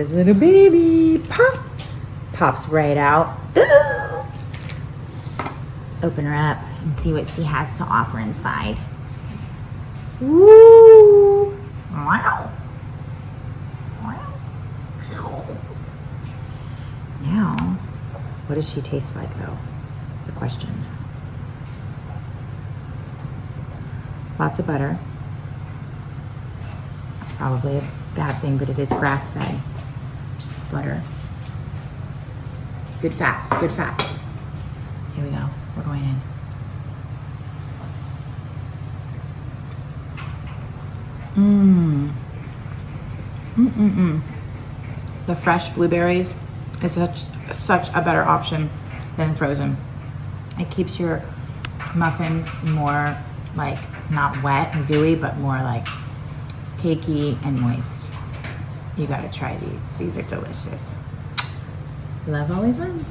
this little baby. Pop. Pops right out. Ooh. Let's open her up and see what she has to offer inside. Woo! Wow. Wow. Now, what does she taste like though? The question. Lots of butter. It's probably a bad thing, but it is grass-fed butter. Good fats, good fats. Here we go, we're going in. The fresh blueberries is such a better option than frozen. It keeps your muffins more like not wet and gooey, but more like cakey and moist. You gotta try these. These are delicious. Love always wins.